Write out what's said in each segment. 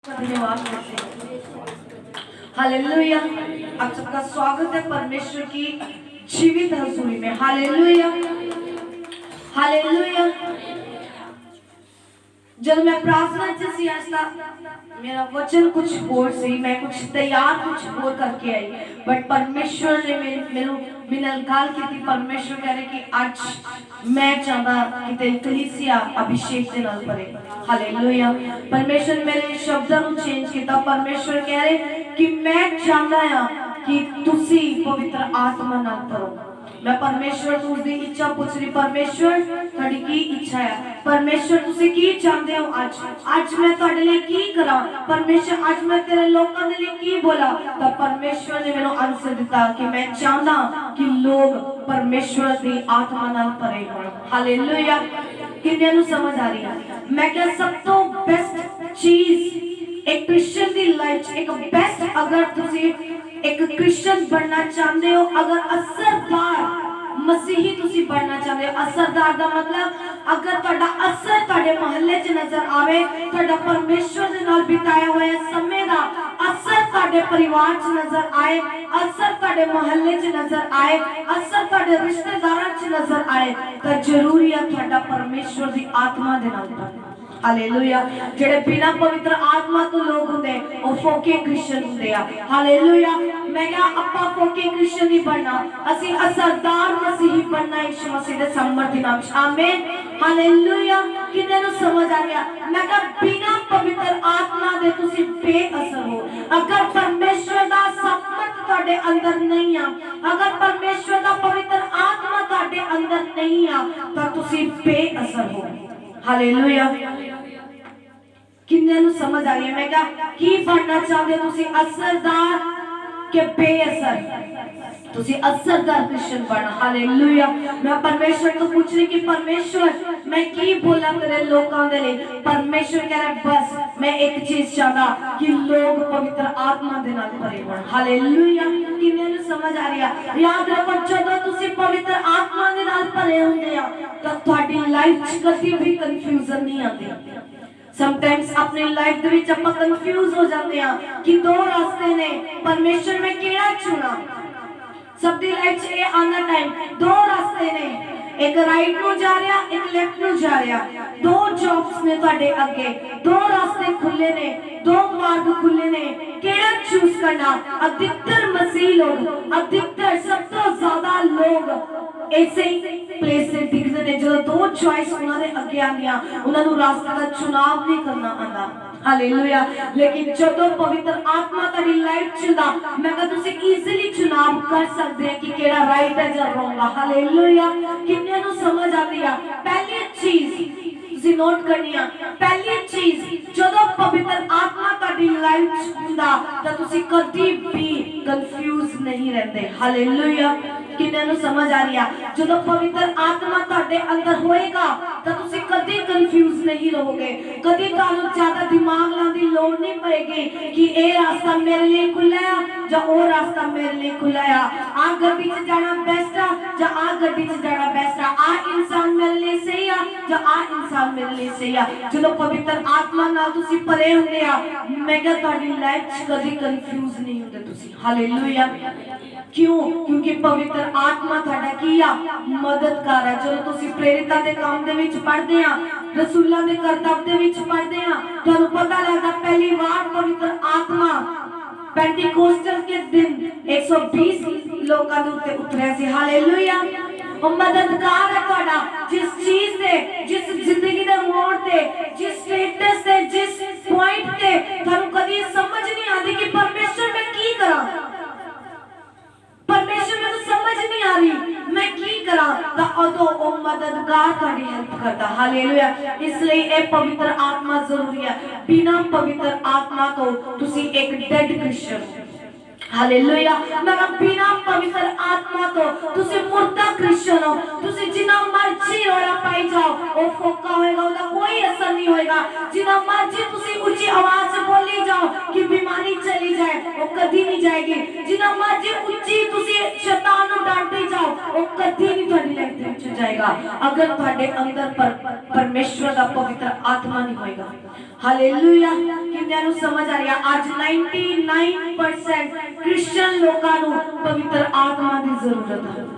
धन्यवाद। हालेलुया। आप सबका स्वागत है परमेश्वर की जीवित हजूरी में। Hallelujah, hallelujah. जब मैं प्रार्थना सी आज था, मेरा वचन कुछ और सी, मैं कुछ तैयार कुछ और करके आई, बट परमेश्वर ने मेरे नलकाल की थी। परमेश्वर कह रहे कि आज मैं चाहता कि तेरी कलीसिया अभिषेक के नाल भरे। हालेलुया। परमेश्वर मेरे शब्दां ਨੂੰ चेंज किया। परमेश्वर कह रहे कि मैं चाहता हां कि तुसी पवित्र आत्मा नाल भरो। मैं परमेश्वर तो उसकी इच्छा पूछ रही, परमेश्वर थोड़ी की इच्छा है? परमेश्वर तुसी की चाहते हो? आज मैं ਤੁਹਾਡੇ ਲਈ की करा? परमेश्वर आज मैं तेरे लोगों के लिए की बोला? तब परमेश्वर ने मेरे आंसर दिता कि मैं चाहता कि लोग परमेश्वर की आत्मा नाल भरे होण। हालेलुया। किन्ने नु समझ आ रही है? मैं क्या सब तो बेस्ट चीज एक क्रिश्चियन की लाइफ, एक बेस्ट, अगर तुसी एक क्रिश्चियन बनना चाहते हो, अगर असरदार मसीही तुसी बनना चाहते हो, असरदार का मतलब अगर ਤੁਹਾਡਾ असर ਤੁਹਾਡੇ महल्ले च नजर आवे, ਤੁਹਾਡਾ परमेश्वर ਦੇ ਨਾਲ ਬਿਤਾਇਆ ਹੋਇਆ ਸਮੇਂ ਦਾ असर ਤੁਹਾਡੇ परिवार च नजर आए, असर ਤੁਹਾਡੇ महल्ले च नजर आए, असर ਤੁਹਾਡੇ रिश्तेदारां च नजर आए, ਤਾਂ ਜ਼ਰੂਰੀ ਹੈ ਤੁਹਾਡਾ परमेश्वर ਦੀ आत्मा ਦੇ ਨਾਲ ਬਣਨਾ। हालेलुया। जेड़े बिना पवित्र आत्मा तो लोग होंगे वो फोके क्रिश्चियन होंगे। हालेलुया। मैं क्या अपा फोके क्रिश्चियन नहीं बनना, असि असरदार मसीही बनना यीशु मसीह दे सामर्थ्य नाम च। आमीन। हालेलुया। किन्ने नु समझ आ गया? मैं क्या बिना पवित्र आत्मा दे तुसी बेअसर हो। अगर परमेश्वर दा सामर्थ ਤੁਹਾਡੇ अंदर नहीं आ, अगर परमेश्वर दा पवित्र आत्मा ਤੁਹਾਡੇ अंदर नहीं आ, ਤਾਂ तुसी बेअसर हो। हालेलुया। किन्ने नु समझ आ गया? मैं क्या की बनना चाहते हो तुसी? असरदार के बेअसर? तुसी असरदार क्रिश्चियन बनना। हालेलुया। मैं परमेश्वर को पूछ रही कि परमेश्वर मैं की बोला तेरे लोगों के लिए? परमेश्वर कह रहा बस मैं एक चीज चाहता कि लोग पवित्र आत्मा दे नाल भरे होण। हालेलुया। किन्ने नु समझ आ रही है? याद रखो जदों तुसी पवित्र आत्मा दे नाल भरे हुंदे आ तां तुहाडी लाइफ च कदी भी कंफ्यूजन नहीं आती। समटाइम्स अपनी लाइफ दे विच आपां कंफ्यूज हो जाते हैं कि दो रास्ते ने, परमेश्वर में केड़ा चुना? सबदी लाइफ च ये आना टाइम दो रास्ते ने, एक राइट नु जा रहा, एक लेफ्ट नु जा रहा, दो जॉब्स ने तुहाडे अगे, दो रास्ते खुले ने, दो मार्ग खुले ने, केड़ा चूज करना? अधिकतर मसीह लोग, अधिकतर सब तो ज्यादा लोग ऐसे प्लेस से दिखते ने जो दो चॉइस उन्होंने अगे आंदियां, उन्होंने रास्ते का चुनाव नहीं करना आंदा। हालेलुया। लेकिन जदों पवित्र आत्मा तेरी लाइफ चलदा, मैं कह तुसी इजीली चुनाव कर सकदे हैं कि केड़ा राइट है या रॉन्ग है। हालेलुया। किन्ने नु समझ आती है? पहली चीज तुसी नोट करनी है, पहली चीज जदों पवित्र आत्मा तेरी लाइफ चलदा तां तुसी कदी भी कंफ्यूज नहीं रहंदे। हालेलुया। किन्ने नु समझ आ रही है? जदों पवित्र आत्मा तुहाडे अंदर होएगा तां तुसी कदी कंफ्यूज नहीं रहोगे, कदी तुहानू ज्यादा दिमाग लाने की लोड़ नहीं पड़ेगी कि ए रास्ता मेरे लिए खुला है या ओ रास्ता मेरे लिए खुला है, आ गड्डी च जाना बेस्ट है या आ गड्डी च जाना बेस्ट है, आ इंसान मेरे लिए सही है या आ इंसान मेरे लिए सही है। जदों पवित्र आत्मा नाल तुसी भरे हुंदे आ, मैं कह तुहाडी लाइफ च कदी कंफ्यूज नहीं हुंदे तुसी। हालेलुया। क्यों? क्योंकि पवित्र आत्मा तुहाडा की आ? मददगार है। जदों तुसी प्रेरितां दे काम दे विच पढ़दे आ, रसूलां दे करतब दे विच पढ़दे आ, तुहानू पता लगदा पहली बार पवित्र आत्मा पेंटिकोस्टल के दिन 120 लोकां दे उत्ते उतरिया सी। हालेलुया। वो मददगार है तुहाडा, जिस चीज से, जिस जिंदगी दे मोड़ ते, जिस स्टेटस ते, जिस पॉइंट ते तुहानू कदी समझ नहीं आती कि परमेश्वर मैं की करा, परमेश्वर में तो समझ नहीं आ रही मैं की करा, ता अदो ओ मददगार तुहाडी हेल्प करता। हालेलुया। इसलिए ए पवित्र आत्मा जरूरी है। बिना पवित्र आत्मा तो तुसी एक डेड क्रिश्चियन। हालेलुया। मैं बिना पवित्र आत्मा तो तुसी मुर्दा क्रिश्चियन हो। तुसी जिन्ना मर्जी रोड़ा पाई जाओ वो फोका होएगा, उसका कोई असर नहीं होएगा। जिन्ना मर्जी तुसी ऊंची आवाज से बोली जाओ कि बीमारी चली जाए, वो कभी नहीं जाएगी। जिन्ना मर्जी ऊंची तुसी शैतान को डांटे जाओ, वो कभी नहीं तुहाडी लाइफ दे विच जाएगा अगर ਤੁਹਾਡੇ ਅੰਦਰ परमेश्वर ਦਾ पवित्र आत्मा नहीं होएगा। हालेलुया। किन्नियां ਨੂੰ समझ आ रही है? आज 99% क्रिश्चियन लोगों ਨੂੰ पवित्र आत्मा की जरूरत है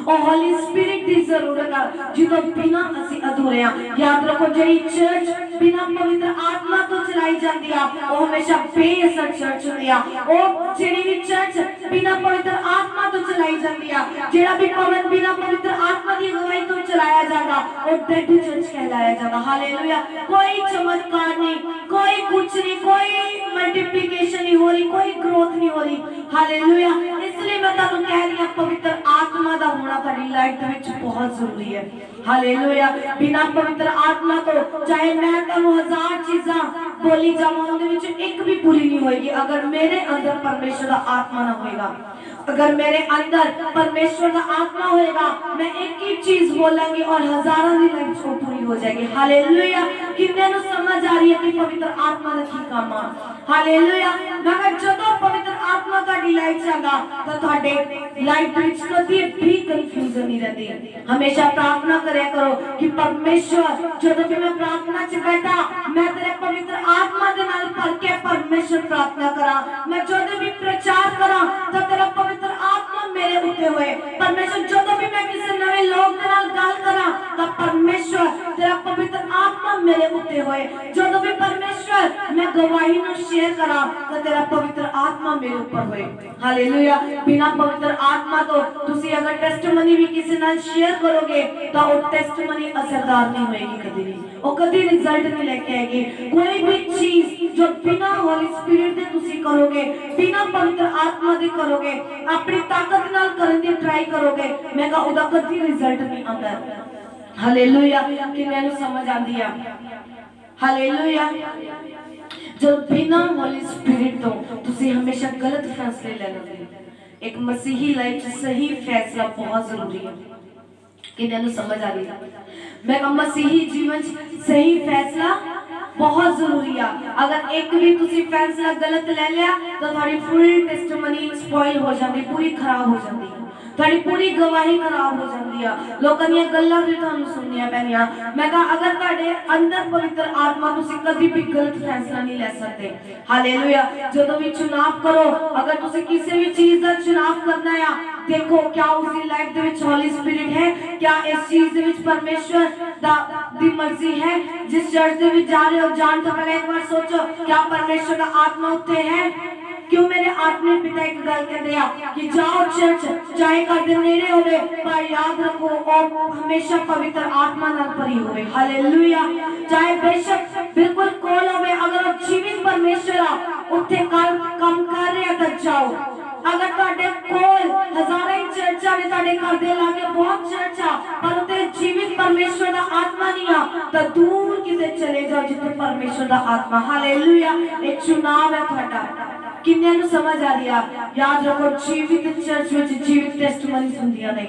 और हॉली स्पिरिट की जरूरत है जिदों बिना असी अधूरे हैं। याद रखो जी चर्च बिना पवित्र आत्मा तो चलाई जाती है वो हमेशा बेअसर चर्च होती है। वो जेड़ी भी चर्च बिना पवित्र आत्मा तो चलाई जाती है, जेड़ा भी पवन बिना पवित्र आत्मा की अगुवाई तो चलाया जाता वो डेड चर्च कहलाया जाता। हालेलुया। कोई चमत्कार नहीं, कोई कुछ नहीं, कोई मल्टीप्लिकेशन नहीं हो रही, कोई ग्रोथ नहीं हो रही। हालेलुया। इसलिए मैं तुहानू कह रही हूं पवित्र आत्मा दा होना तुम्हारी लाइफ विच बहुत जरूरी है। हालेलुया। बिना पवित्र आत्मा तो चाहे मैं तुहानू 1000 चीज़ां बोली जावां उहदे विच एक भी पूरी नहीं होएगी अगर मेरे अंदर परमेश्वर दा आत्मा ना होएगा। अगर मेरे अंदर परमेश्वर का आत्मा होएगा मैं एक ही चीज बोलांगी और हजारों की लाइफ को पूरी हो जाएगी। हालेलुया। किन्ने नु समझ आ रही है कि पवित्र आत्मा का की काम है? हालेलुया। मगर जदों पवित्र आत्मा ਤੁਹਾਡੀ लाइफ जागा तो ਤੁਹਾਡੇ लाइफ ਵਿੱਚ कभी भी कंफ्यूजन नहीं रहती। हमेशा प्रार्थना करया करो कि परमेश्वर जदों भी मैं प्रार्थना च बैठा मैं तेरे पवित्र आत्मा दे नाल भर के परमेश्वर प्रार्थना करा। मैं जदों भी प्रचार करा तो तेरा पवित्र आत्मा मेरे उत्ते होए। परमेश्वर जदों भी मैं किसी नवे लोग दे नाल गल करा तो परमेश्वर तेरा पवित्र आत्मा मेरे उत्ते होए। जदों भी परमेश्वर मैं गवाही नु शेयर करा तो तेरा पवित्र आत्मा मेरे ऊपर होए। हालेलुया। बिना पवित्र आत्मा तो तुसी अगर टेस्टिमनी भी किसी नाल शेयर करोगे तो वो टेस्टिमनी असरदार नहीं होएगी, कभी नहीं, वो कभी रिजल्ट नहीं लेके आएगी। कोई भी चीज जो बिना होली स्पिरिट दे तुसी करोगे, बिना पवित्र आत्मा दे करोगे, अपनी ताकत नाल करन दी ट्राई करोगे, मैं कहा उदा कभी रिजल्ट नहीं आता। हालेलुया। कि मैंने समझ आंदी है? हालेलुया। जब बिना होली स्पिरिट तो तुसी हमेशा गलत फैसले ले लोगे। एक मसीही लाइफ सही फैसला बहुत जरूरी है। कि समझ आ रही है? मैं मसीही जीवन सही फैसला बहुत जरूरी है। अगर एक भी तुसी फैसला गलत ले लिया तो तुम्हारी फुल टेस्टिमनी स्पॉइल हो जाती, पूरी खराब हो जाती है, तुम्हारी पूरी गवाही खराब हो जाती है, लोगों दी गल्लां भी तुहानू सुननियां पैणियां। मैं कहा अगर तुहाडे अंदर पवित्र आत्मा तुसी कभी भी गलत फैसला नहीं ले सकते। हालेलुया। जदों भी चुनाव करो, अगर तुसी किसी भी चीज का चुनाव करना है देखो क्या उसकी लाइफ दे विच होली स्पिरिट है, क्या इस चीज दे विच परमेश्वर दी मर्जी है। जिस चर्च दे विच जा रहे हो जान तो पहले एक बार सोचो क्या परमेश्वर का आत्मा उत्ते है। क्यों मेरे आत्मिक पिता एक गल कहते हैं कि जाओ चर्च चाहे घर दे नेड़े होवे पर याद रखो और हमेशा पवित्र आत्मा नाल भरी होवे। हालेलुया। चाहे बेशक बिल्कुल कोल होवे अगर जीवित परमेश्वर उत्थे काम कर रहे तो जाओ। अगर तुहाडे कोल हजारां चर्चा ने तुहाडे घर दे लागे बहुत चर्चा पर उत्ते जीवित परमेश्वर दा आत्मा नहीं आ तो दूर किते चले जाओ जिथे परमेश्वर दा आत्मा। हालेलुया। एक चुनाव है तुहाडा। किन्ने नु समझ आ रही है? याद रखो जीवित चर्च विच जीवित टेस्टिमनीज हुंदियां ने।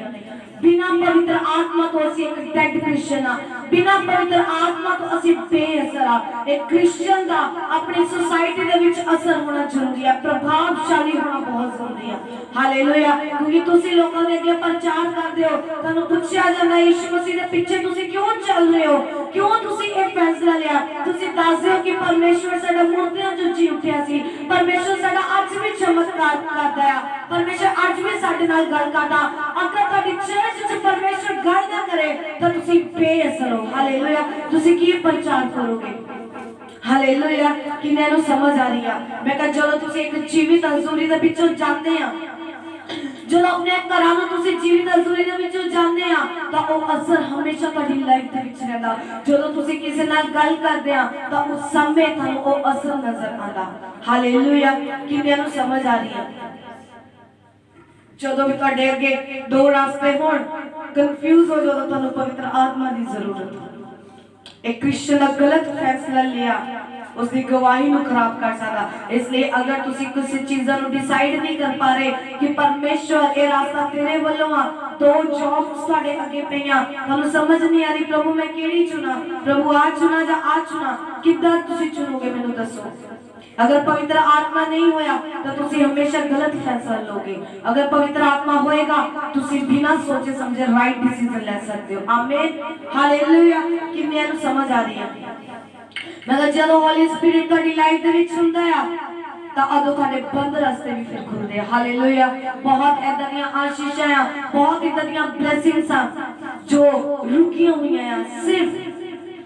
बिना पवित्र आत्मा तो असी एक डेड क्रिश्चियन आ, बिना पवित्र आत्मा तो असी बेअसर आ। एक क्रिश्चियन दा अपनी सोसाइटी दे विच असर होना जरूरी है, प्रभावशाली होना बहुत जरूरी है। हालेलुया। क्योंकि तुसी लोकां दे अगे प्रचार करदे हो, तुहानू पुछया जांदा यीशु मसीह दे पीछे तुसी क्यों चल रहे हो, क्यों तुसी ये फैसला लिया? तुसी दसदे हो कि परमेश्वर साडा मुर्दियां जो जी उठिया सी, परमेश्वर साडा अज भी चमत्कार करदा है, परमेश्वर अज भी साडे नाल गल करदा। अगर तुहाडी चर्च च परमेश्वर गल ना करे तो तुसी बेअसर हो। हालेलुया। तुसी की प्रचार करोगे? हालेलुया। किन्ने नु समझ आ रही है? मैं कहा जदों तुसी एक जीवित हजूरी दे विचों जांदे आ, जदों अपने घरां नूं तुसी जीवित हजूरी दे विचों जांदे आ तां ओ असर हमेशा तुहाडी लाइफ दे विच रहंदा। जदों तुसी किसी नाल गल करदे आ तां उस समय तुहानू ओ असर नजर आंदा। हालेलुया। किन्ने नु समझ आ रही है? जदों भी तुहाडे अगे दो रास्ते होण कंफ्यूज हो जदों तुहानू पवित्र आत्मा की जरूरत है। एक क्रिश्चियन दा गलत फैसला लिया उसकी गवाही नु खराब कर सकदा। इसलिए अगर तुसी किसी चीज़ां नु डिसाइड नहीं कर पा रहे कि परमेश्वर ये रास्ता तेरे वल्लों आ, दो जॉब्स तुहाडे अगे पईयां तुहानू समझ नहीं आ रही प्रभु मैं केड़ी चुना, प्रभु आ चुना या आ चुना, किद्दां तुसी चुनोगे? मैनू दसो। अगर पवित्र आत्मा नहीं होया तो तुसी हमेशा गलत फैसला लोगे। अगर पवित्र आत्मा होएगा तुसी बिना सोचे समझे राइट डिसीजन ले सकते हो। आमीन, हालेलुया। किन्ने नु समझ आ रही है? मगर जब होली स्पिरिट ਤੁਹਾਡੀ ਲਾਈਫ ਦੇ ਵਿੱਚ ਹੁੰਦਾ ਆ ਤਾਂ ਉਦੋਂ ਤੁਹਾਡੇ ਬੰਦ ਰਸਤੇ ਵੀ ਫਿਰ ਖੁੱਲਦੇ ਆ। ਹਾਲੇਲੂਇਆ। ਬਹੁਤ ਇਦਾਂ ਦੀਆਂ ਆਸ਼ੀਸ਼ਾਂ ਆ, ਬਹੁਤ ਇਦਾਂ ਦੀਆਂ ਬਲੇਸਿੰਗਸ ਆ ਜੋ ਰੁਕੀਆਂ ਹੋਈਆਂ ਆ ਸਿਰਫ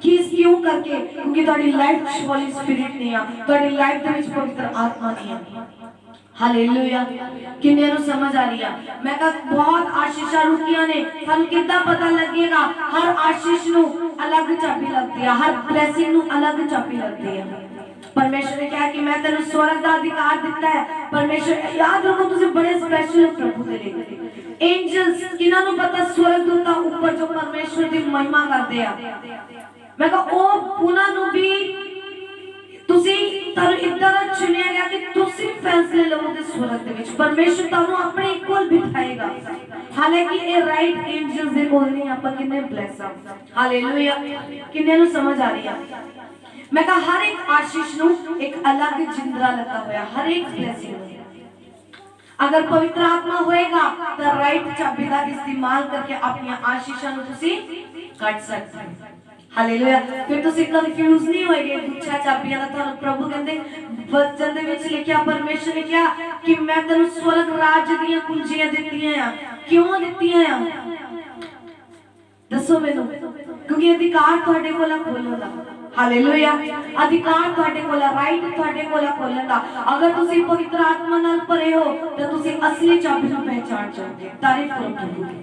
किस क्यों करके, क्योंकि ਤੁਹਾਡੀ ਲਾਈਫ ਵਿੱਚ ਹੋਲੀ ਸਪਿਰਿਟ ਨਹੀਂ ਆ, ਤੁਹਾਡੀ ਲਾਈਫ ਦੇ ਵਿੱਚ ਪਵਿੱਤਰ ਆਤਮਾ ਨਹੀਂ ਆ। ਹਾਲੇਲੂਇਆ। ਕਿੰਨੇ ਨੂੰ ਸਮਝ ਆ ਰਹੀ ਆ? ਮੈਂ ਕਹਾ ਬਹੁਤ ਆਸ਼ੀਸ਼ਾਂ ਰੁਕੀਆਂ ਨੇ, ਸਾਨੂੰ ਕਿੱਦਾਂ ਪਤਾ ਲੱਗੇਗਾ? ਹਰ ਆਸ਼ੀਸ਼ ਨੂੰ ਅਲੱਗ ਚਾਬੀ ਲੱਗਦੀ ਆ, ਹਰ ਬਲੇਸਿੰਗ ਨੂੰ ਅਲੱਗ ਚਾਬੀ ਲੱਗਦੀ ਆ। परमेश्वर ने कहा कि मैं तेन स्वर्ग का अधिकार दिता है। परमेश्वर, याद रखो तुझे बड़े स्पेशल प्रभु दे लिए एंजल्स किन्हां नूं पता स्वर्गदूतां ऊपर जो परमेश्वर दी महिमा करदे आ। मैं कहा ओ उन्हां नूं भी तुसी तानू इदां दा चुनिया गया कि तुसी फैसले लवोगे स्वर्ग दे विच। परमेश्वर तानू अपने कोल बिठाएगा। हालांकि ये राइट एंजल्स दे कोल नहीं, आपां किन्ने ब्लेस आ। हालेलुया। किन्ने नूं समझ आ रही है? मैं कहा हर एक आशीष नूं एक अलग जिंदरा लगा होया, हर एक ब्लेसिंग। अगर पवित्र आत्मा होएगा तो राइट चाबी का इस्तेमाल करके अपनी आशीषां नूं तुसी कट सकते हो। हालेलुया। फिर तुसी कंफ्यूज नहीं होएगे दूसरा चाबियां दा। तुहानू प्रभु कहंदे वचन दे विच लिखिया, परमेश्वर ने कहा कि मैं तैनूं स्वर्ग राज दीयां कुंजियां दित्तियां आ। क्यों दित्तियां आ? दसो मैनूं। क्योंकि अधिकार तुहाडे कोल खोलण दा। हालेलुया। अधिकार तुहाडे कोल है, राइट तुहाडे कोल खोलण दा। अगर तुसी पवित्र आत्मा नाल भरे हो तो तुसी असली चाबी नूं पहचान जाओगे। तारीफ करो प्रभु की।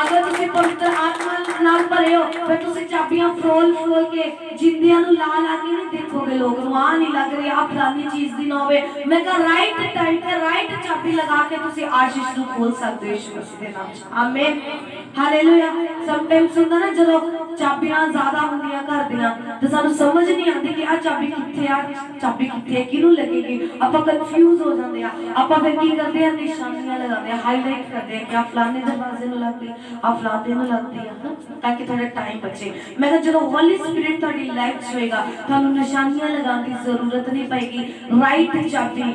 अगर तुसी पवित्र आत्मा नाल भरे हो फिर तुसी चाबियां फरोल फरोल के जिंदियां नूं ला ला के नहीं देखोगे लोग नूं आ नहीं लग रही आ फलानी चीज दी ना होवे। मैं कहा राइट टाइम पे राइट चाबी लगा के तुसी आशीष नूं खोल सकदे हो यीशु मसीह दे नाम च। आमीन, हालेलुया। समटाइम्स हुंदा ना जदों चाबियां ज्यादा हुंदियां घर दियां ते सानू समझ नहीं आती कि आ चाबी कित्थे आ, चाबी कित्थे है, किनू लगेगी। आपां कंफ्यूज हो जांदे आ। आपां फिर की करदे आ? निशानियां लगांदे आ, हाईलाइट करदे आ, क्या फलाने दरवाजे नूं लग गई, आ फलाने नूं लगदी आ, ताकि थोड़ा टाइम बचे। मैं कहा जदों होली स्पिरिट तुहाडी लाइफ च होएगा तुहानू निशानियां लगाने की जरूरत नहीं पएगी। राइट चाबी,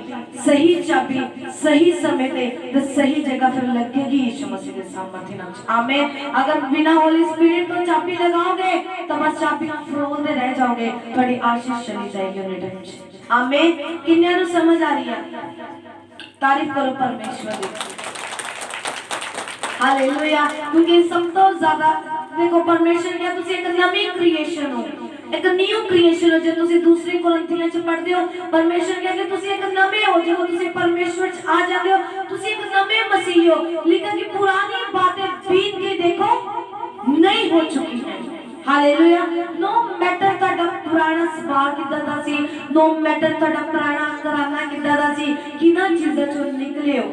सही चाबी सही समय पे सही जगह फिर लगेगी यीशु मसीह के सामर्थ्य नाम से। आमीन। अगर बिना होली स्पिरिट तो चाबी लगाओगे तो बस चाबी फरोलते रह जाओगे, थोड़ी आशीष चली जाएगी उन्हें टाइम से। आमीन। किन्ने नु समझ आ रही है? तारीफ करो परमेश्वर की। हालेलुया। क्योंकि सब तो ज्यादा देखो परमेश्वर क्या तुसी एक नवी क्रिएशन हो, एक न्यू क्रिएशन हो। जो तुसी दूसरी कुरिन्थियों च पढ़दे हो परमेश्वर कहंदे तुसी एक नवे हो। जो तुसी परमेश्वर च आ जाते हो तुसी एक नवे मसीह हो। लेकिन कि पुरानी बातें बीत के देखो नहीं हो चुकी है। हालेलुया। नो मैटर ਤੁਹਾਡਾ ਪੁਰਾਣਾ ਸੁਭਾਅ ਕਿਦਾਂ ਦਾ ਸੀ, नो मैटर ਤੁਹਾਡਾ ਪੁਰਾਣਾ ਘਰਾਣਾ ਕਿਦਾਂ ਦਾ ਸੀ, ਕਿਨਾਂ ਚੀਜ਼ਾਂ ਚੋਂ ਨਿਕਲੇ ਹੋ।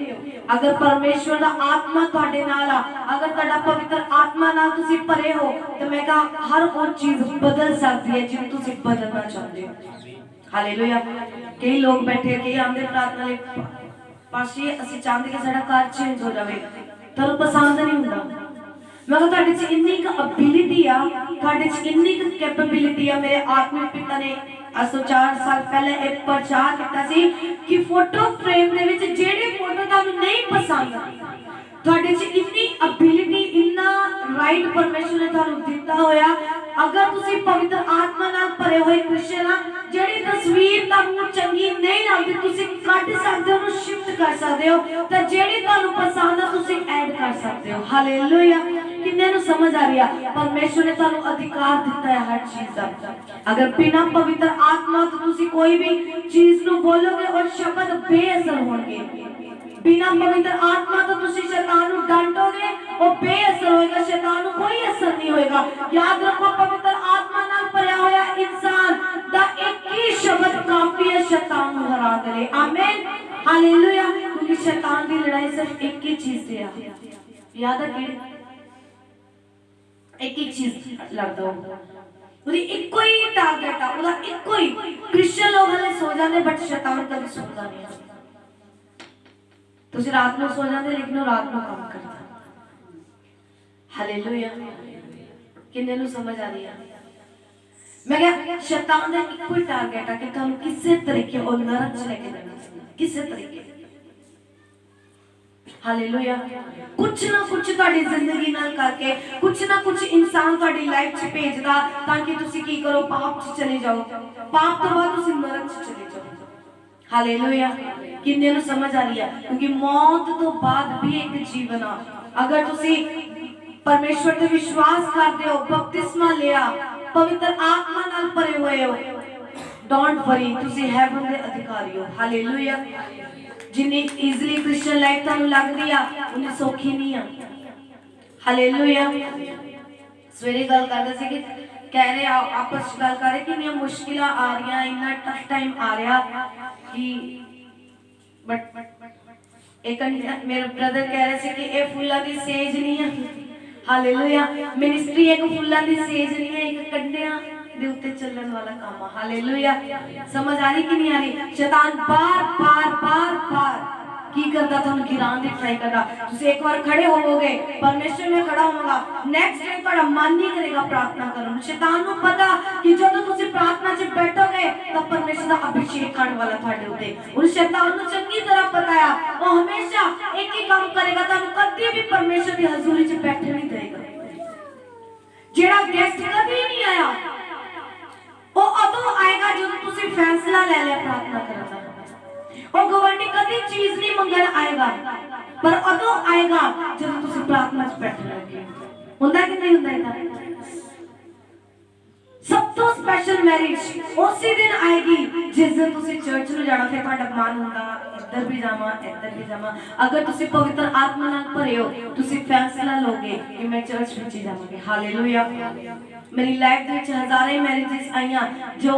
अगर परमेश्वर का आत्मा ਤੁਹਾਡੇ ਨਾਲ ਆ, अगर ਤੁਹਾਡਾ पवित्र आत्मा ਨਾਲ ਤੁਸੀਂ ਭਰੇ ਹੋ तो मैं कहा हर वो चीज बदल सकती है जिन्हें ਤੁਸੀਂ बदलना चाहते हो। हालेलुया। कई लोग बैठे कई आंदे प्रार्थना ले पाशी ਅਸੀਂ ਚਾਹੁੰਦੇ ਕਿ ਸਾਡਾ ਘਰ ਚੇਂਜ ਹੋ ਜਾਵੇ, ਤੁਹਾਨੂੰ ਪਸੰਦ नहीं ਹੁੰਦਾ। मैं कहा ਤੁਹਾਡੇ ਚ ਇੰਨੀ ਕ ਐਬਿਲਿਟੀ ਆ, ਤੁਹਾਡੇ ਚ ਇੰਨੀ ਕ ਕੈਪੇਬਿਲਿਟੀ ਆ। मेरे आत्मिक पिता ने आज तो 4 साल पहले एक प्रचार किया सी कि फोटो फ्रेम दे विच जेड़े फोटो तानू नहीं पसंद ਤੁਹਾਡੇ ਚ ਇੰਨੀ ਐਬਿਲਿਟੀ ਇੰਨਾ ਰਾਈਟ ਪਰਮੇਸ਼ਰ ਨੇ ਤੁਹਾਨੂੰ ਦਿੱਤਾ ਹੋਇਆ। अगर ਤੁਸੀਂ ਪਵਿੱਤਰ ਆਤਮਾ ਨਾਲ ਭਰੇ ਹੋਏ ਕ੍ਰਿਸਚੀਅਨ ਆ, ਜਿਹੜੀ ਤਸਵੀਰ ਤੁਹਾਨੂੰ ਚੰਗੀ ਨਹੀਂ ਲੱਗਦੀ ਤੁਸੀਂ ਕੱਢ ਸਕਦੇ ਹੋ, ਉਹਨੂੰ ਸ਼ਿਫਟ ਕਰ ਸਕਦੇ ਹੋ ਤੇ ਜਿਹੜੀ ਤੁਹਾਨੂੰ ਪਸੰਦ ਆ ਤੁਸੀਂ ਐਡ ਕਰ ਸਕਦੇ ਹੋ। ਹਾਲੇਲੂਇਆ। किन्ने नु समझ आ रही है? परमेश्वर ने तानू अधिकार दिता है हर चीज का। अगर बिना पवित्र आत्मा तो तुसी कोई भी चीज नु बोलोगे और शब्द बेअसर होंगे। बिना पवित्र आत्मा तो तुसी शैतान नु डांटोगे और बेअसर होएगा, शैतान नु कोई असर नहीं होएगा। याद रखो पवित्र आत्मा नाल भरया होया इंसान दा एक ही शब्द काफी है शैतान नु हरा दे। आमीन, हालेलुया। क्योंकि शैतान दी लड़ाई सिर्फ एक ही चीज से है, याद है कि एक ही चीज लड़दा हो, ਉਹਦੀ ਇੱਕੋ ਹੀ ਟਾਰਗੇਟ ਆ, ਉਹਦਾ ਇੱਕੋ ਹੀ। ਕ੍ਰਿਸਚੀਅਨ ਲੋਕ ਹਲੇ ਸੋ ਜਾਂਦੇ ਬਟ ਸ਼ੈਤਾਨ ਕਦੇ ਸੌਂਦਾ ਨਹੀਂ। ਤੁਸੀਂ ਰਾਤ ਨੂੰ ਸੋ ਜਾਂਦੇ ਲੇਕਿਨ ਉਹ ਰਾਤ ਨੂੰ ਕੰਮ ਕਰਦਾ। ਹਾਲੇਲੂਇਆ। ਕਿੰਨੇ ਨੂੰ ਸਮਝ ਆ ਰਹੀ ਹੈ? मैं क्या शैतान का एक ही टारगेट है कि तुहानू किसी तरीके और नरक च लेके जाना, किसी तरीके। हालेलुया। कुछ ना कुछ तुहाडी जिंदगी नाल करके कुछ ना कुछ इंसान तुहाडी लाइफ च भेजदा ताकि तुसी की करो, पाप च चले जाओ, पाप तो बाद तुसी नरक च चले जाओ। हालेलुया। किन्ने नू समझ आ रही है? क्योंकि मौत तो बाद भी एक जीवन आ। अगर तुसी परमेश्वर ते विश्वास करते हो, बपतिस्मा लिया, पवित्र आत्मा नाल भरे हुए हो, डोंट वरी, तुसी हेवन दे अधिकारी हो। हालेलुया। जिन्नी इजीली क्रिश्चियन लाइफ तुहानू लगदी आ उन्नी सौखी नहीं आ। हालेलुया। सवेरे गल करदे सी कि कह रहे आपस गल कर रहे कि इन्नी मुश्किलां आ रही, इन्ना टफ टाइम आ रहा कि बट एक मेरे ब्रदर कह रहे थे कि ये फुल्लां दी सेज नहीं है। हालेलुया। मिनिस्ट्री एक फुल्लां दी सेज नहीं है, एक कंडियां दे उत्ते चलण वाला काम है। हालेलुया। समझ आ रही कि नहीं आ रही? शैतान बार बार बार बार की करता था, गिराने की ट्राई करता। तुसी एक बार खड़े होवोगे, परमेश्वर में खड़ा होगा, नेक्स्ट टाइम ਤੁਹਾਡਾ मन नहीं करेगा प्रार्थना करने। शैतान ਨੂੰ पता कि ਜਦੋਂ ਤੁਸੀਂ प्रार्थना च बैठोगे तब परमेश्वर ਦਾ अभिषेक आने वाला ਤੁਹਾਡੇ ਉੱਤੇ। और शैतान ਨੂੰ ਚੰਗੀ तरह पता है, वो हमेशा एक ही काम करेगा, ਤੁਹਾਨੂੰ कभी भी परमेश्वर की हजूरी च बैठे नहीं देगा। ਜਿਹੜਾ गेस्ट कभी नहीं आया वो उदों आएगा ਜਦੋਂ ਤੁਸੀਂ फैसला ले लिया प्रार्थना करने का। वो गवर्नी कभी चीज नहीं मंगन आएगा, पर उदों आएगा जब तुसी प्रार्थना च बैठे रहोगे। हुंदा कि नहीं हुंदा? इदा सब तो स्पेशल मैरिज उसी दिन आएगी जिस दिन तुसी चर्च में जाना। फिर ਤੁਹਾਡਾ मन हुंदा इधर भी जावां इधर भी जावां। अगर तुसी पवित्र आत्मा नाल भरे हो, तुसी फैसला लोगे कि मैं चर्च में जावांगी। हालेलुया। मेरी लाइफ दे विच हजारां मैरिजेस आईयां जो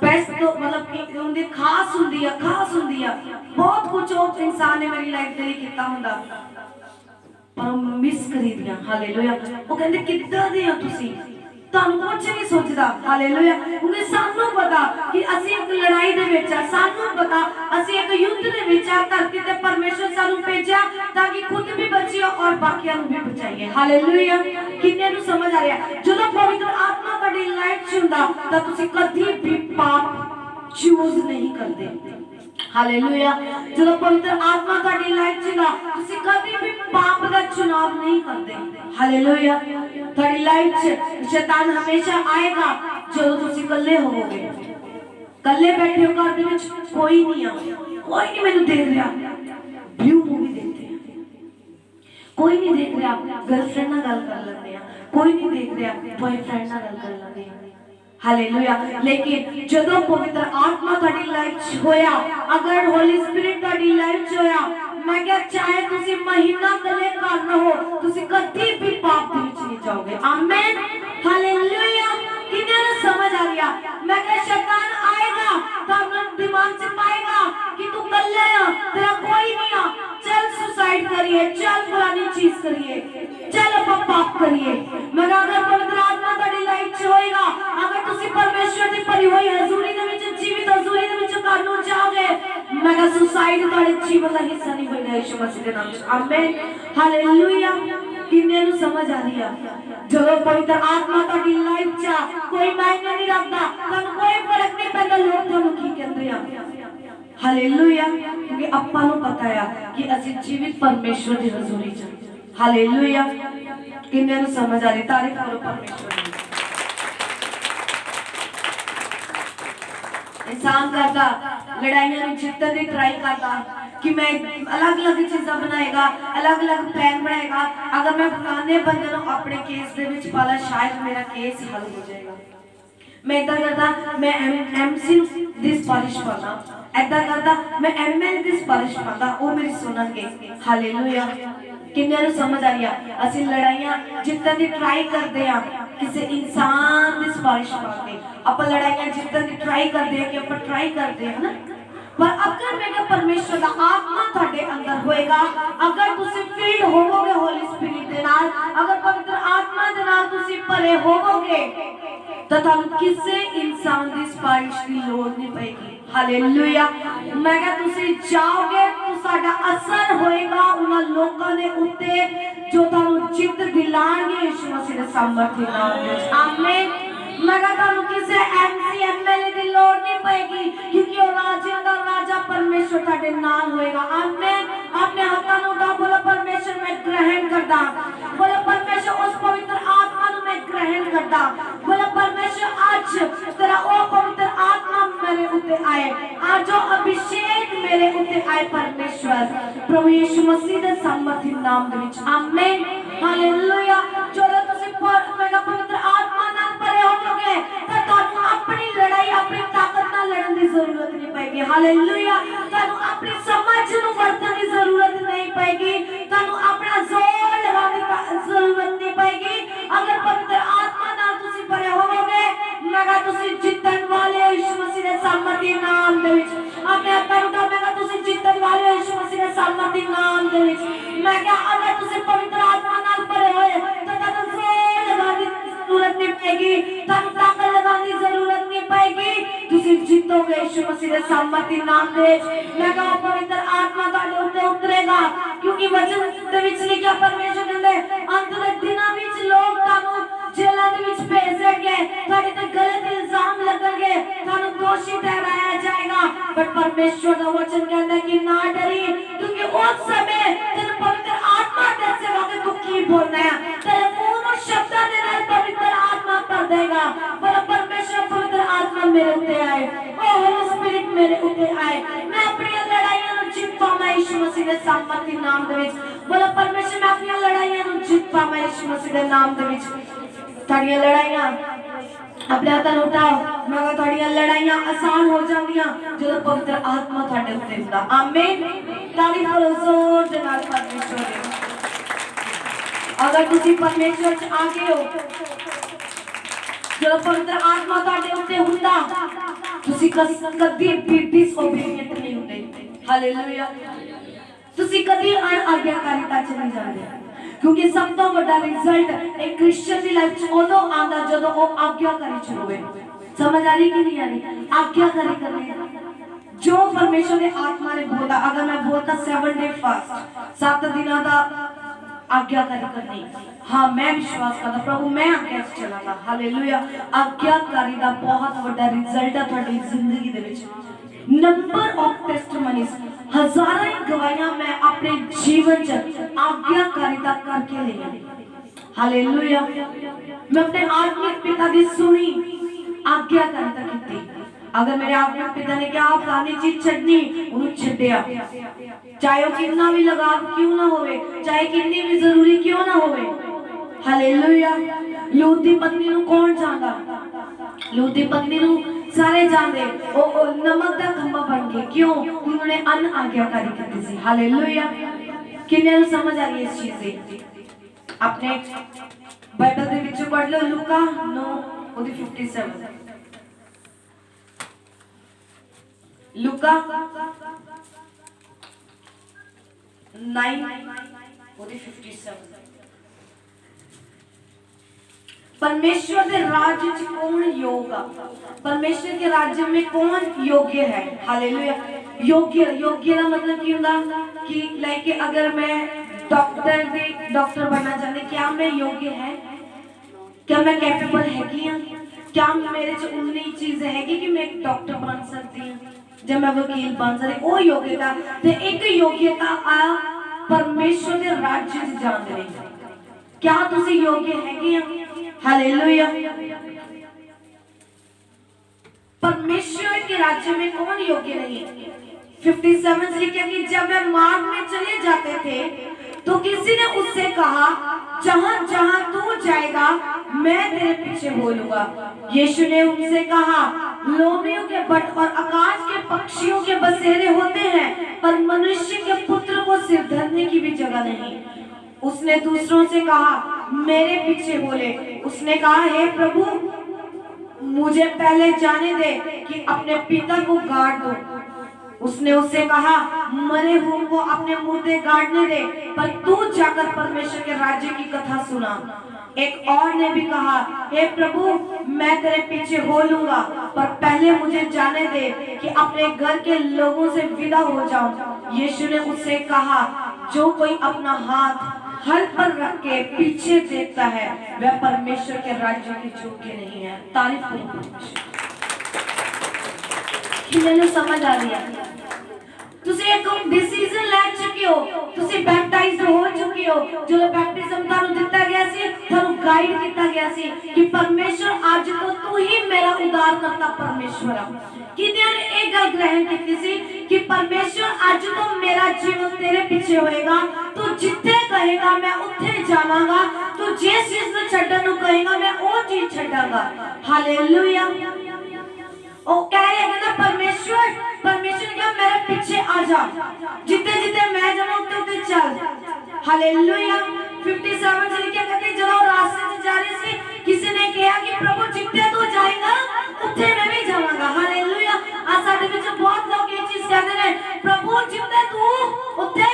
बेस्ट तो मतलब कि उनकी खास हुंदी है, खास हुंदी है। बहुत कुछ वो इंसान ने मेरी लाइफ दे लिए कीता हुंदा, पर मिस करी दियां। हालेलुया। वो कहंदे किद्दां दे हो तुसी, ਤੁਹਾਨੂੰ ਕੁਝ ਨਹੀਂ ਸੋਚਦਾ। ਹਾਲੇਲੂਇਆ। ਕਿਉਂਕਿ ਸਾਨੂੰ ਪਤਾ ਕਿ ਅਸੀਂ ਇੱਕ ਲੜਾਈ ਦੇ ਵਿੱਚ ਆ, ਸਾਨੂੰ ਪਤਾ ਅਸੀਂ ਇੱਕ ਯੁੱਧ ਦੇ ਵਿੱਚ ਆ। ਧਰਤੀ ਤੇ ਪਰਮੇਸ਼ਰ ਸਾਨੂੰ ਭੇਜਿਆ ਤਾਂ ਕਿ ਖੁਦ ਵੀ ਬਚੀਏ ਔਰ ਬਾਕੀਆਂ ਨੂੰ ਵੀ ਬਚਾਈਏ। ਹਾਲੇਲੂਇਆ। ਕਿੰਨੇ ਨੂੰ ਸਮਝ ਆ ਰਿਹਾ? ਜਦੋਂ ਪਵਿੱਤਰ ਆਤਮਾ ਤੁਹਾਡੀ ਲਾਈਫ 'ਚ ਹੁੰਦਾ ਤਾਂ ਤੁਸੀਂ ਕਦੀ ਵੀ ਪਾਪ ਚੂਜ਼ ਨਹੀਂ ਕਰਦੇ। हालेलुया। जब पवित्र आत्मा ਤੁਹਾਡੀ ਲਾਈਫ 'ਚ ਹੁੰਦਾ ਤੁਸੀਂ ਕਦੀ ਵੀ ਪਾਪ ਦਾ ਚੁਣਾਵ ਨਹੀਂ ਕਰਦੇ। हालेलुया। ਤੁਹਾਡੀ ਲਾਈਫ 'ਚ ਸ਼ੈਤਾਨ ਹਮੇਸ਼ਾ ਆਏਗਾ ਜਦੋਂ ਤੁਸੀਂ ਇਕੱਲੇ ਹੋਵੋਗੇ, ਇਕੱਲੇ ਬੈਠੇ ਹੋ ਘਰ ਦੇ ਵਿੱਚ, ਕੋਈ ਨਹੀਂ ਆ, ਕੋਈ ਨਹੀਂ ਮੈਨੂੰ ਦੇਖ ਰਿਹਾ, ब्लू मूवी देखते हैं, कोई नहीं देख रहा, गर्लफ्रेंड ਨਾਲ ਗੱਲ ਕਰ ਲੈਂਦੇ ਆ, ਕੋਈ ਨਹੀਂ ਦੇਖ ਰਿਹਾ, बॉयफ्रेंड ਨਾਲ ਗੱਲ ਕਰ ਲੈਂਦੇ ਆ। हालेलुया। लेकिन जदों पवित्र आत्मा ਤੁਹਾਡੀ ਲਾਈਫ 'ਚ ਹੋਇਆ, अगर होली स्पिरिट ਤੁਹਾਡੀ ਲਾਈਫ 'ਚ ਹੋਇਆ, मैं क्या चाहे तुसी महीना कले कर रहो, तुसी कभी भी पाप के विच नहीं जाओगे। आमीन। हालेलुया। किन्ने ने समझ आ गया? मैं क्या शैतान आएगा तो अपना दिमाग से पाएगा कि तू कल्ले है, तेरा कोई नहीं है, चल सुसाइड करिए, चल पुरानी चीज करिए, चल अपन पाप करिए। मगर अगर पवित्र आत्मा ਤੁਹਾਡੀ ਲਾਈਫ 'ਚ ਹੋਏਗਾ, अगर तुसी परमेश्वर ਦੀ ਭਰੀ ਹੋਈ ਹਜ਼ੂਰੀ ਦੇ ਵਿੱਚ, ਜੀਵਿਤ ਹਜ਼ੂਰੀ ਦੇ ਵਿੱਚ ਕਰਨਾ ਚਾਹੋਗੇ, मैं क्या सुसाइड ਤੁਹਾਡੇ ਜੀਵਨ ਦਾ ਹਿੱਸਾ नहीं बनेगा यीशु मसीह के नाम से। आमीन। हालेलुया। किन्ने ਨੂੰ समझ आ रही है? जब पवित्र आत्मा ਤੁਹਾਡੀ ਲਾਈਫ 'ਚ कोई मायने नहीं रखता, ਤੁਹਾਨੂੰ कोई फर्क नहीं पैंदा लोग ਤੁਹਾਨੂੰ ਕੀ ਕਹਿੰਦੇ ਆ। हालेलुया। क्योंकि ਆਪਾਂ ਨੂੰ पता है कि ਅਸੀਂ जीवित परमेश्वर ਦੀ ਹਜ਼ੂਰੀ 'ਚ। हालेलुया। किन्ने ਨੂੰ समझ आ रही? तारीफ करो परमेश्वर की। इंसान करता लड़ाइयां में जीतने की ट्राई करता कि मैं अलग अलग चीज़ा बनाएगा, अलग अलग प्लान बनाएगा। अगर मैं फलाने बंदे को अपने केस दे विच पाला, शायद मेरा केस हल हो जाएगा। मैं इदा करता, मैं MC दी सिफारिश पाता, इदा करता मैं ML दी सिफारिश पाता, वो मेरी सुननगे। हालेलुया। किन्ने ਨੂੰ समझ आ रही है? ਅਸੀਂ लड़ाइयां जितने की ट्राई करते हैं किसी इंसान की सिफारिश पाके, ਆਪਾਂ लड़ाइयां जितने की ट्राई करते हैं कि ਆਪਾਂ ट्राई करते हैं ना, पर अगर मैं परमेश्वर का आत्मा ਤੁਹਾਡੇ अंदर होएगा, अगर ਤੁਸੀਂ फील्ड होवोगे होली स्पिरिट ਦੇ ਨਾਲ, अगर पवित्र आत्मा ਦੇ ਨਾਲ ਤੁਸੀਂ ਭਰੇ ਹੋਵੋਗੇ ਤਾਂ ਤੁਹਾਨੂੰ ਕਿਸੇ इंसान की सिफारिश की लोड़ नहीं पएगी। हालेलुया। मैं क्या ਤੁਸੀਂ ਜਾਓਗੇ तो ਸਾਡਾ असर होएगा उन्हां लोकां ਦੇ ਉੱਤੇ जो ਤੁਹਾਨੂੰ ਜਿੱਤ ਦਿਲਾਣਗੇ यीशु मसीह ਦੇ ਸਾਮਰਥੀ ਨਾਮ ਵਿੱਚ। आमीन। मैं कहता हूँ किसी एमसी एमएलए की लोड़ नहीं पड़ेगी, क्योंकि वो राजा का राजा परमेश्वर ताड़े नाल होएगा। आमीन। अपने हाथों को उठाओ, बोलो परमेश्वर मैं ग्रहण करता, बोलो परमेश्वर उस पवित्र आत्मा को मैं ग्रहण करता, बोलो परमेश्वर आज तेरा वो पवित्र आत्मा मेरे ऊपर आए, आज जो अभिषेक मेरे ऊपर आए परमेश्वर प्रभु यीशु मसीह के सामर्थी नाम दे विच। आमीन। हालेलुया। जो तुसी मेरा पवित्र आत्मा नाल भरे होवोगे तो तुहानू अपनी लड़ाई अपनी ताकत नाल लड़न की जरूरत नहीं पएगी। हालेलुया। तुहानू अपनी समझ नू वरतन की जरूरत नहीं पएगी, तुहानू अपना जोर लगाने की जरूरत नहीं पएगी। अगर पवित्र आत्मा नाल तुसी भरे होवोगे, मैं तुसी जितन वाले यीशु मसीह के सामर्थी नाम दे विच। अपने हाथां नू उठाओ, मैं तुसी जितन वाले यीशु मसीह के सामर्थी नाम दे विच। मैं क्या अगर तुसी पवित्र आत्मा नाल भरे होए तो तुहानू जोर लगाने की जरूरत नहीं पएगी, तुहानू ताकत लगाने की जरूरत नहीं पएगी, तुसी जीतोगे यीशु मसीह के सामर्थी नाम दे विच। मैं कहा पवित्र आत्मा तुहाडे उत्ते उतरेगा, क्योंकि वचन दे विच लिखिया परमेश्वर कहंदे अंत दे दिनां विच लोग तुहानू जेलां दे विच भेजणगे, तुहाडे ते गलत इल्जाम लगणगे, तुहानू दोषी ठहराया जाएगा। पर परमेश्वर का वचन कहता है कि ना डरी, क्योंकि उस समय तेरे पवित्र आत्मा तेरे से तू की बोलना है, तेरे मुंह में शब्द देना पवित्र आत्मा कर देगा। बोलो परमेश्वर पवित्र आत्मा मेरे ऊपर आए, ओ होली स्पिरिट मेरे ऊपर आए, मैं अपनी लड़ाइयां नु जीत पावां यीशु मसीह के सामर्थी नाम दे विच। बोलो परमेश्वर मैं अपनी लड़ाइयां नु जीत पावां यीशु मसीह के नाम दे विच। ताड़ियां लड़ाइयां अपने हाथों उठाओ, मैं थोड़ियां लड़ाइयां आसान हो जांदियां जो पवित्र आत्मा थोड़े उत्ते हुंदा। आमीन। तारीफ करो जोर दे नाल परमेश्वर दी। अगर तुसी परमेश्वर च आ गए हो, जो पवित्र आत्मा थोड़े उत्ते हुंदा, तुसी कदी भी डिसओबीडिएंट नहीं हुंदे। हालेलुया। तुसी कदी अनाज्ञाकारिता च नहीं जांदे, क्योंकि सब तो बड़ा रिजल्ट एक क्रिश्चियन की लाइफ च उदों आंदा जदों वो आज्ञाकारी च होवे। समझ आ रही कि नहीं आ रही? आज्ञाकारी करनी जो परमेश्वर ने आत्मा ने बोला। अगर मैं बोलता 7 डे फास्ट 7 दिनों का आज्ञाकारी करनी, हाँ मैं विश्वास करता प्रभु मैं आज्ञा च चलांगा। हालेलुया। आज्ञाकारी का बहुत बड़ा रिजल्ट है ਤੁਹਾਡੀ जिंदगी दे विच। नंबर ऑफ टेस्टिमनीज, हजारों गवाहियां मैं अपने जीवन च आज्ञाकारिता करके ली। हालेलुया। मैं अपने आत्मिक पिता की सुनी, आज्ञाकारिता की। अगर मेरे आत्मिक पिता ने क्या फलानी चीज छड्डनी, उन्हें छड्डिया, चाहे वो कितना भी लगाव क्यों ना होवे, चाहे कितनी भी जरूरी क्यों ना होवे। हालेलुया। लूत दी पत्नी नु कौन जानदा? लूत दी पत्नी नु सारे जानदे, ओ नमक दा खंबा बन गए, क्यों? उन्होंने अन आज्ञाकारी की थी। हालेलुया। किन्ने नु समझ आ गई इस चीज से? अपने बाइबल दे विच पढ़ लो लूका 9:57। लूका 9:57। परमेश्वर के राज्य च कौन योग्य? परमेश्वर के राज्य में कौन योग्य है? हालेलुया। योग्य, योग्य का मतलब क्या होता कि लाइक अगर मैं डॉक्टर बनना चाहती, क्या मैं योग्य है? क्या मैं कैपेबल हैगी हां? क्या मेरे च उन्नी चीजें हैगी कि मैं एक डॉक्टर बन सकती हूं, जब मैं वकील बन सकती? वो योग्यता ते एक योग्यता आ परमेश्वर के राज्य च जाने दी। क्या तुसी योग्य हैगी हां? हालेलुया। परमेश्वर के राज्य में कौन योग्य नहीं है? 57 लिखा कि जब वे मार्ग में चले जाते थे तो किसी ने उससे कहा, जहां जहां तू जाएगा मैं तेरे पीछे बोलूंगा। यीशु ने उनसे कहा, लोमड़ियों के बट और आकाश के पक्षियों के बसेरे होते हैं, पर मनुष्य के पुत्र को सिर धरने की भी जगह नहीं। उसने दूसरों से कहा, मेरे पीछे बोले। उसने कहा, हे प्रभु मुझे पहले जाने दे कि अपने पिता को गाड़ दो। उसने उससे कहा, मरे हुओं को अपने मुर्दे गाड़ने दे, पर तू जाकर परमेश्वर के राज्य की कथा सुना। एक और ने भी कहा, हे प्रभु मैं तेरे पीछे हो लूंगा, पर पहले मुझे जाने दे कि अपने घर के लोगों से विदा हो जाऊं। यीशु ने उससे कहा, जो कोई अपना हाथ पर रख के पीछे देखता है वह परमेश्वर के राज्य के योग्य नहीं है। तारीफ करो परमेश्वर। किन्हें समझ आ रही है? ਤੁਸੀਂ ਇੱਕ ਡਿਸੀਜਨ ਲੈ ਚੁੱਕੇ ਹੋ, ਤੁਸੀਂ ਬੈਪਟਾਈਜ਼ਡ ਹੋ ਚੁੱਕੇ ਹੋ। ਜਦੋਂ ਬੈਪਟਿਜ਼ਮ ਤੁਹਾਨੂੰ ਦਿੱਤਾ ਗਿਆ ਸੀ, ਤੁਹਾਨੂੰ ਗਾਈਡ ਕੀਤਾ ਗਿਆ ਸੀ ਕਿ ਪਰਮੇਸ਼ਰ ਅੱਜ ਤੋਂ ਤੂੰ ਹੀ ਮੇਰਾ ਉਦਾਰਕਰਤਾ ਪਰਮੇਸ਼ਰ ਆ। ਕਿਹਨੇ ਇਹ ਗੱਲ ਗ੍ਰਹਿਣ ਕੀਤੀ ਸੀ ਕਿ ਪਰਮੇਸ਼ਰ ਅੱਜ ਤੋਂ ਮੇਰਾ ਜੀਵਨ ਤੇਰੇ ਪਿੱਛੇ ਹੋਏਗਾ, ਤੂੰ ਜਿੱਥੇ ਕਹੇਗਾ ਮੈਂ ਉੱਥੇ ਜਾਵਾਂਗਾ, ਤੂੰ ਜਿਸ ਚੀਜ਼ ਨੂੰ ਛੱਡਣ ਨੂੰ ਕਹੇਗਾ ਮੈਂ ਉਹ ਚੀਜ਼ ਛੱਡਾਂਗਾ। ਹਾਲੇਲੂਇਆ। ਉਹ कह रहे हैं ना परमेश्वर क्या मेरे पीछे आ जा, जितने जितने मैं जाऊं उतने उतने चल। हालेलुया। 57 से लिखा कहते जब रास्ते से जा रहे थे किसी ने कहा कि प्रभु जितने तू जाएगा उतने मैं भी जाऊंगा। हालेलुया। आज साडे विच बहुत लोग ये चीज कहते हैं प्रभु जितने तू उतने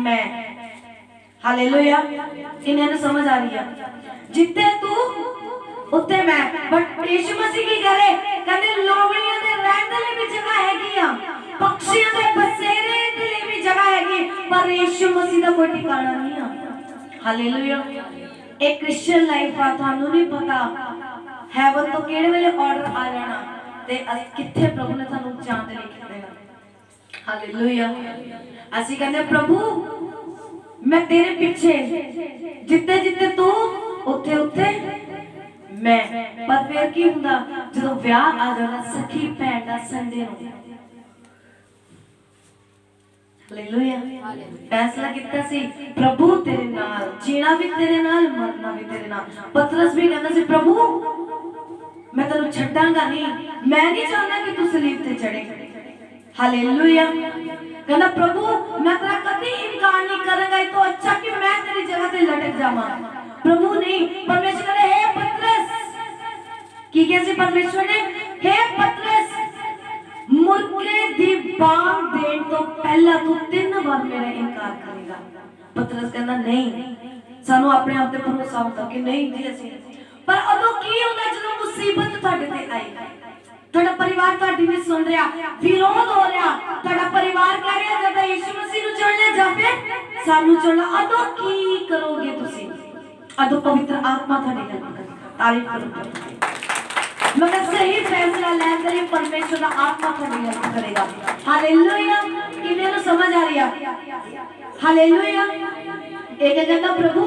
मैं। हालेलुया। इन्हें समझ आ रही है? जितने तू उत्ते मैं। बट यीशु मसीह की करे कहते लोमड़ियां दे रहन दे लिए भी जगह हैगी आ, पक्षियों दे बसेरे दे लिए भी जगह हैगी, पर यीशु मसीह दा कोई ठिकाना नहीं आ। हालेलुया। एक क्रिश्चियन लाइफ आ, थानू नहीं पता हेवन तो केड़े वेले ऑर्डर आ जाना ते किथे प्रभु ने थानू जान दे लिख देना। हालेलुया। ਅਸੀਂ ਕਹਿੰਦੇ प्रभु मैं तेरे पीछे, जिते जिते तू उत्थे उत्थे मैं। पर फिर की हुंदा जदों विआह आ जाना सखी भैन दा संडे नूं। हालेलुया। फैसला किया सी प्रभु तेरे नाल, जीना भी तेरे नाल, मरना भी तेरे नाल। पतरस भी कहंदा सी प्रभु मैं तेनू छड्डांगा नहीं, मैं नहीं चाहता कि तू सलीब ते चढ़े। हालेलुया। कहना प्रभु मैं तेरा कभी इनकार नहीं करूंगा, तो अच्छा कि मैं तेरी जगह ते लटक जावां। प्रभु नहीं, परमेश्वर ने हे पतरस की कैसे परमेश्वर ने हे पतरस मुर्गे दी बांग देन तो पहला तू 3 बार मेरा इनकार करेगा। पतरस कहना नहीं, सानू अपने आप ते भरोसा होता कि नहीं जी ਅਸੀਂ। पर अदों की ਹੁੰਦਾ ਜਦੋਂ ਮੁਸੀਬਤ ਤੁਹਾਡੇ ਤੇ ਆਈ, ਤੁਹਾਡਾ ਪਰਿਵਾਰ ਤੁਹਾਡੀ ਨਹੀਂ ਸੁਣ ਰਿਹਾ, ਵਿਰੋਧ ਹੋ ਰਿਹਾ, ਤੁਹਾਡਾ ਪਰਿਵਾਰ ਕਹਿ ਰਿਹਾ ਜਦ ਯਿਸੂ ਮਸੀਹ ਨੂੰ ਚੁਣਨਾ ਜਾਂ ਫਿਰ ਸਾਨੂੰ ਚੁਣਨਾ, ਅਦੋਂ ਕੀ ਕਰੋਗੇ ਤੁਸੀਂ? अदो पवित्र आत्मा थाडी गल करेगा। तारीफ करो। मगर सही फैसला लेने के लिए परमेश्वर का आत्मा थाडी गल करेगा। हालेलुया। किन्हें नु समझ आ रही है? हालेलुया। एक कहता प्रभु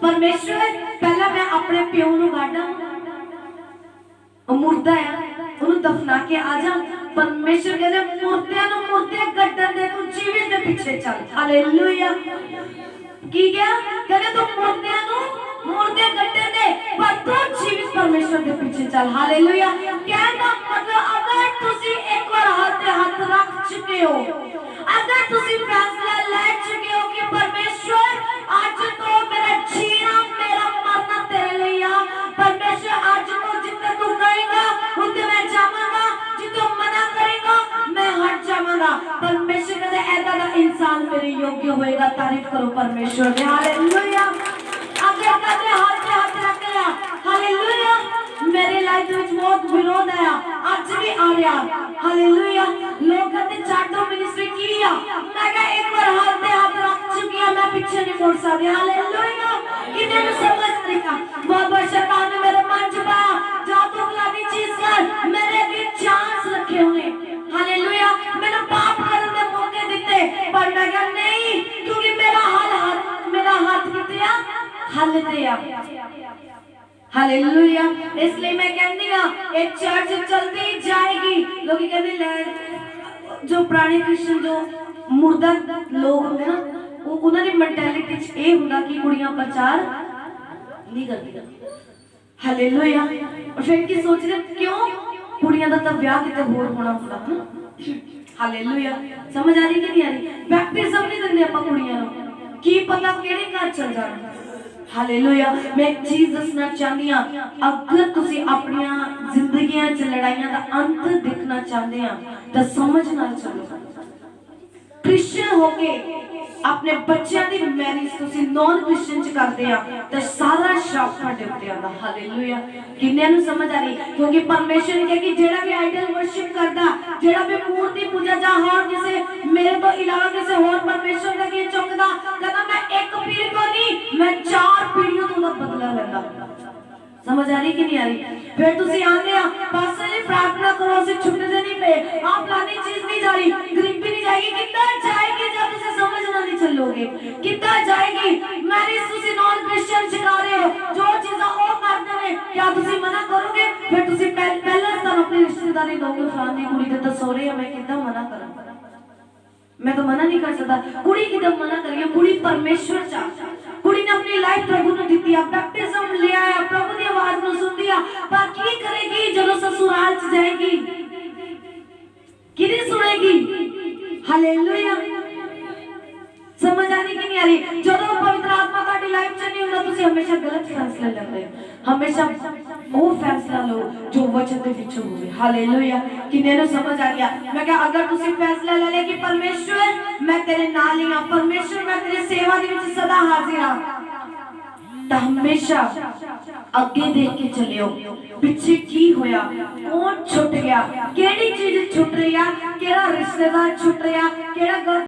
परमेश्वर पहला मैं अपने प्यो नु गाड़ा, मुर्दा है उन्हें दफना के आ जा। परमेश्वर कहते मुर्दे नु मुर्दे गड्ढन दे, तू जीवित दे पीछे चल। हालेलुया। की गया कहते तू मुर्दे नु मुर्दे गड्ढे दे, पर तू जीवित परमेश्वर के पीछे चल। हालेलुया। कहना मतलब अगर तुसी एक बार हाथ रख चुके हो, अगर तुसी फैसला ले चुके हो कि परमेश्वर आज तो मेरा जीना मेरा मरना तेरे लिए आ, परमेश्वर आज तो जितना तू कहेगा उतने मैं जाऊंगा, जितना मना करेगा मैं हट जाऊंगा। परमेश्वर कहते ऐसा दा इंसान मेरे योग्य होएगा। तारीफ करो परमेश्वर की। हालेलुया। अगर कहते हाथ रख लिया, हालेलुया। मेरे लाइफ में बहुत विरोध आया, आज भी आ रहा। हालेलुया। लोग कहते चाटो मिनिस्ट्री किया, मैं कहा एक बार हाथ रख चुकी है, मैं पीछे नहीं मुड़ सकती। हालेलुया। किन्हें भी समझ नहीं का बहुत बार शैतान ने मेरे मन च पाया जा तू फलानी चीज कर, मेरे भी चांस रखे हुए। हालेलुया। मैंने पाप करने के मौके दिते, पर मैं कहा नहीं, क्योंकि मेरा हाथ कितने हल दिया। हालेलुया। इसलिए मैं कहती हूं एक चर्च चलती जाएगी। लोग कहते जो पुराने क्रिश्चियन जो मुर्दा लोग होंगे ना, वो उन्होंने मेंटालिटी च ये हुंदा कि कुड़ियां प्रचार नहीं करदियां। हालेलुया। और फिर की सोचदे क्यों कुड़ियां दा तां ब्याह किते होर होना हुंदा है। हालेलुया। समझ आ रही कि नहीं आ रही? बैप्टिज्म नहीं दिंदे आपां कुड़ियां नूं, की पता केड़े घर चल जाना। हालेलुया। मैं एक चीज दसना चाहती हूं, अगर तुसी अपनी जिंदगियां च लड़ाइयां दा अंत देखना चाहते हैं तो समझना चलो, क्रिश्चियन होके अपने बच्चों की मैरिज तुसी नॉन क्रिश्चियन च करते हैं तो सारा श्राप तुहाडे उत्ते आंदा। हालेलुया। किन्ने नु समझ आ रही? क्योंकि परमेश्वर ने कहा कि जेड़ा भी आइडल वर्शिप करदा ਜਿਹੜਾ ਵੀ ਮੂਰਤੀ ਪੂਜਾ ਜਾਂ ਹੋਰ ਕਿਸੇ ਮੇਰੇ ਤੋਂ ਇਲਾਵਾ ਕਿਸੇ ਹੋਰ ਪਰਮੇਸ਼ਰ ਦੇ ਅੱਗੇ ਝੁਕਦਾ, ਕਹਿੰਦਾ ਮੈਂ ਇੱਕ ਪੀੜ੍ਹੀ ਤੋਂ ਨਹੀਂ, ਮੈਂ 4 ਪੀੜ੍ਹੀਆਂ ਤੋਂ ਉਹਦਾ ਬਦਲਾ ਲੈਂਦਾ। समझ आ रही कि नहीं आ रही? फिर तुसी आंदे आ पास्टर जी प्रार्थना करो, ਅਸੀਂ छुट्टे दे नहीं पे, आप फलानी चीज नहीं जा रही, गरीबी नहीं जाएगी, कितना जाएगी जब तुसी समझना नहीं चलोगे, कितना जाएगी। मैरिज तुसी नॉन क्रिश्चियन सिखा रहे हो, जो चीज़ां वो करते ने, क्या तुसी मना करोगे? फिर तुसी पहले स्थान अपनी रिश्तेदारी दोगे, फलानी कुड़ी दे तो सोरे मैं कितना मना करूं? मैं तो मना नहीं कर सकता। कुड़ी कितना मना करिए, कुड़ी परमेश्वर चाहता, कुड़ी ने अपनी लाइफ प्रभु ने दी, बैप्टिज्म लिया है, प्रभु की आवाज में सुन लिया, पर की करेगी जब ससुराल च जाएगी? किदी सुनेगी? हालेलुया। समझ आ रही कि नहीं आ रही? जब पवित्र आत्मा ਤੁਹਾਡੀ ਲਾਈਫ ਚ ਨਹੀਂ ਹੁੰਦਾ, ਤੁਸੀਂ ਹਮੇਸ਼ਾ ਗਲਤ ਫੈਸਲੇ ਲੈਂਦੇ ਹੋ। ਹਮੇਸ਼ਾ ਉਹ ਫੈਸਲਾ ਲਓ ਜੋ ਵਚਨ ਦੇ ਵਿੱਚ ਹੋਵੇ। ਹਾਲੇਲੂਇਆ। ਕਿੰਨੇ ਨੂੰ ਸਮਝ ਆ ਗਿਆ? ਮੈਂ ਕਿਹਾ ਅਗਰ ਤੁਸੀਂ ਫੈਸਲਾ ਲੈ ਲਿਆ ਕਿ ਪਰਮੇਸ਼ਵਰ ਮੈਂ ਤੇਰੇ ਨਾਲ ਹੀ ਹਾਂ, ਪਰਮੇਸ਼ਵਰ ਮੈਂ ਤੇਰੀ ਸੇਵਾ ਦੇ ਵਿੱਚ ਸਦਾ ਹਾਜ਼ਰ ਹਾਂ, ਤਾਂ ਹਮੇਸ਼ਾ ਅੱਗੇ ਦੇਖ ਕੇ ਚੱਲਿਓ ਪਿੱਛੇ ਕੀ ਹੋਇਆ, ਕੌਣ ਛੁੱਟ ਗਿਆ, ਕਿਹੜੀ ਚੀਜ਼ ਛੁੱਟ ਰਹੀ ਆ, ਕਿਹੜਾ ਰਿਸ਼ਤੇਦਾਰ ਛੁੱਟ ਰਿਹਾ, ਕਿਹੜਾ